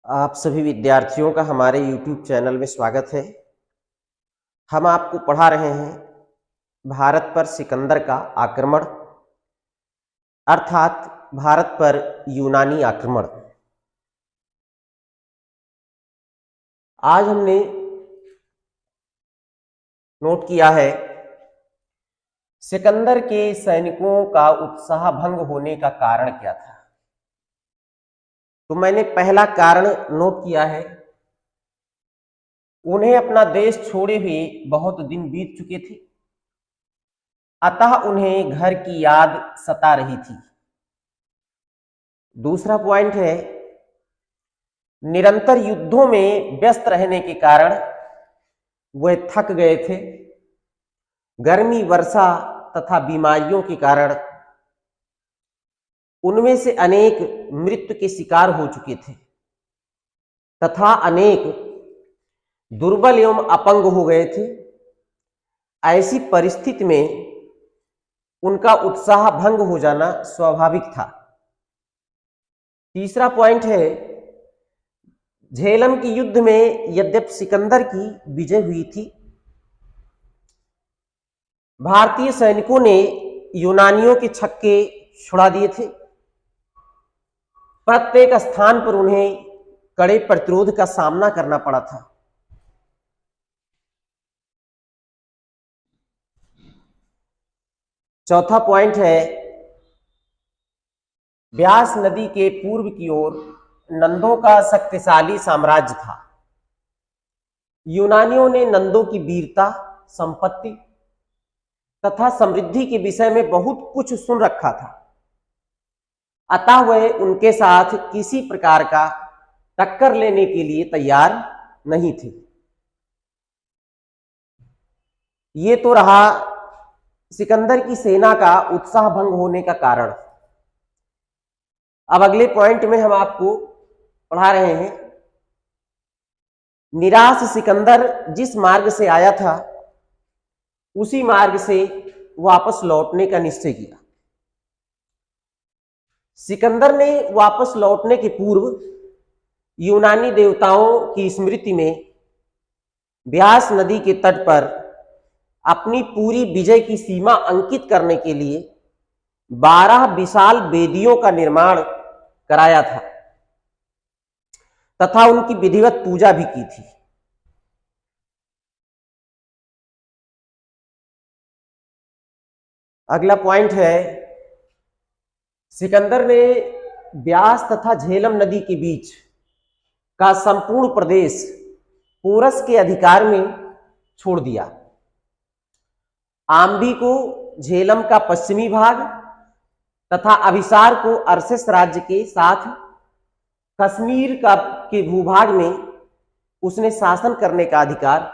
आप सभी विद्यार्थियों का हमारे YouTube चैनल में स्वागत है। हम आपको पढ़ा रहे हैं भारत पर सिकंदर का आक्रमण अर्थात भारत पर यूनानी आक्रमण। आज हमने नोट किया है सिकंदर के सैनिकों का उत्साह भंग होने का कारण क्या था। तो मैंने पहला कारण नोट किया है, उन्हें अपना देश छोड़े हुए बहुत दिन बीत चुके थे, अतः उन्हें घर की याद सता रही थी। दूसरा पॉइंट है, निरंतर युद्धों में व्यस्त रहने के कारण वे थक गए थे। गर्मी, वर्षा तथा बीमारियों के कारण उनमें से अनेक मृत्यु के शिकार हो चुके थे तथा अनेक दुर्बल एवं अपंग हो गए थे। ऐसी परिस्थिति में उनका उत्साह भंग हो जाना स्वाभाविक था। तीसरा पॉइंट है, झेलम के युद्ध में यद्यपि सिकंदर की विजय हुई थी, भारतीय सैनिकों ने यूनानियों के छक्के छुड़ा दिए थे। प्रत्येक स्थान पर उन्हें कड़े प्रतिरोध का सामना करना पड़ा था। चौथा पॉइंट है, ब्यास नदी के पूर्व की ओर नंदों का शक्तिशाली साम्राज्य था। यूनानियों ने नंदों की वीरता, संपत्ति तथा समृद्धि के विषय में बहुत कुछ सुन रखा था, अतः वह उनके साथ किसी प्रकार का टक्कर लेने के लिए तैयार नहीं थे। ये तो रहा सिकंदर की सेना का उत्साह भंग होने का कारण। अब अगले पॉइंट में हम आपको पढ़ा रहे हैं, निराश सिकंदर जिस मार्ग से आया था उसी मार्ग से वापस लौटने का निश्चय किया। सिकंदर ने वापस लौटने के पूर्व यूनानी देवताओं की स्मृति में ब्यास नदी के तट पर अपनी पूरी विजय की सीमा अंकित करने के लिए 12 विशाल वेदियों का निर्माण कराया था तथा उनकी विधिवत पूजा भी की थी। अगला पॉइंट है, सिकंदर ने ब्यास तथा झेलम नदी के बीच का संपूर्ण प्रदेश पोरस के अधिकार में छोड़ दिया। आम्बी को झेलम का पश्चिमी भाग तथा अभिसार को अरसेस राज्य के साथ कश्मीर के भूभाग में उसने शासन करने का अधिकार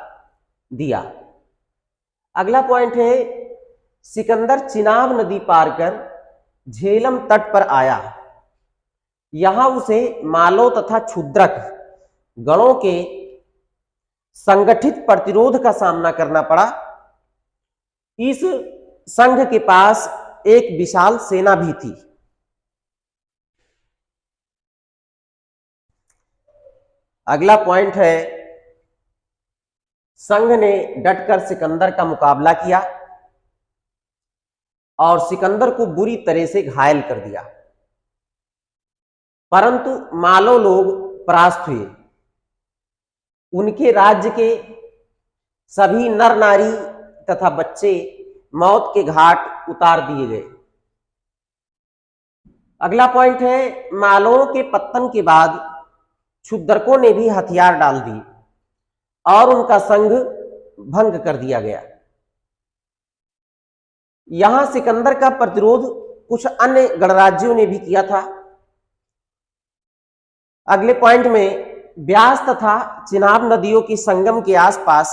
दिया। अगला पॉइंट है, सिकंदर चिनाब नदी पार कर झेलम तट पर आया। यहां उसे मालो तथा क्षुद्रक गणों के संगठित प्रतिरोध का सामना करना पड़ा। इस संघ के पास एक विशाल सेना भी थी। अगला पॉइंट है, संघ ने डटकर सिकंदर का मुकाबला किया और सिकंदर को बुरी तरह से घायल कर दिया, परंतु मालो लोग परास्त हुए। उनके राज्य के सभी नर नारी तथा बच्चे मौत के घाट उतार दिए गए। अगला पॉइंट है, मालों के पतन के बाद क्षुद्रकों ने भी हथियार डाल दिए और उनका संघ भंग कर दिया गया। यहां सिकंदर का प्रतिरोध कुछ अन्य गणराज्यों ने भी किया था। अगले पॉइंट में, ब्यास तथा चिनाब नदियों की संगम के आसपास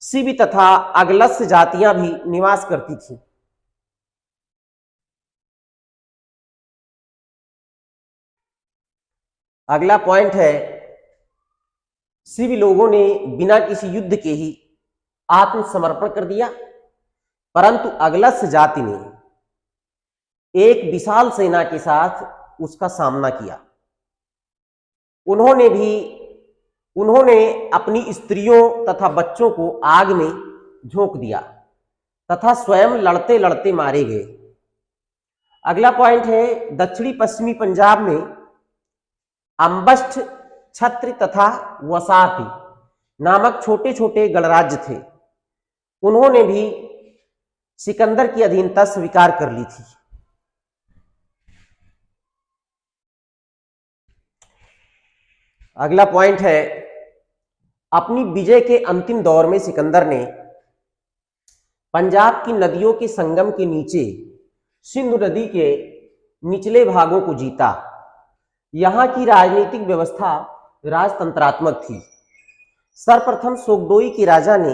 सिबी तथा अगलस्य जातियां भी निवास करती थी। अगला पॉइंट है, सिबी लोगों ने बिना किसी युद्ध के ही आत्मसमर्पण कर दिया, परंतु अगलस्य जाति ने एक विशाल सेना के साथ उसका सामना किया। उन्होंने अपनी स्त्रियों तथा बच्चों को आग में झोंक दिया तथा स्वयं लड़ते लड़ते मारे गए। अगला पॉइंट है, दक्षिणी पश्चिमी पंजाब में अम्बष्ठ, छत्र तथा वसाति नामक छोटे छोटे गणराज्य थे। उन्होंने भी सिकंदर की अधीनता स्वीकार कर ली थी। अगला पॉइंट है, अपनी विजय के अंतिम दौर में सिकंदर ने पंजाब की नदियों के संगम के नीचे सिंधु नदी के निचले भागों को जीता। यहां की राजनीतिक व्यवस्था राजतंत्रात्मक थी। सर्वप्रथम सोगडोई के राजा ने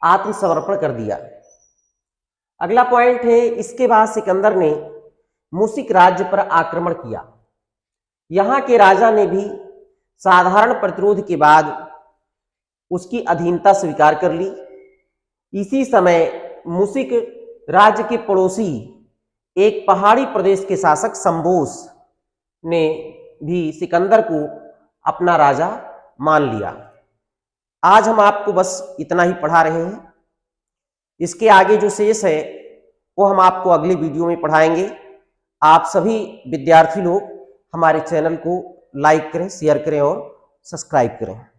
आत्मसमर्पण कर दिया। अगला पॉइंट है, इसके बाद सिकंदर ने मुसिक राज्य पर आक्रमण किया। यहां के राजा ने भी साधारण प्रतिरोध के बाद उसकी अधीनता स्वीकार कर ली। इसी समय मुसिक राज्य के पड़ोसी एक पहाड़ी प्रदेश के शासक संबोस ने भी सिकंदर को अपना राजा मान लिया। आज हम आपको बस इतना ही पढ़ा रहे हैं। इसके आगे जो शेष है वो हम आपको अगले वीडियो में पढ़ाएंगे। आप सभी विद्यार्थी लोग हमारे चैनल को लाइक करें, शेयर करें और सब्सक्राइब करें।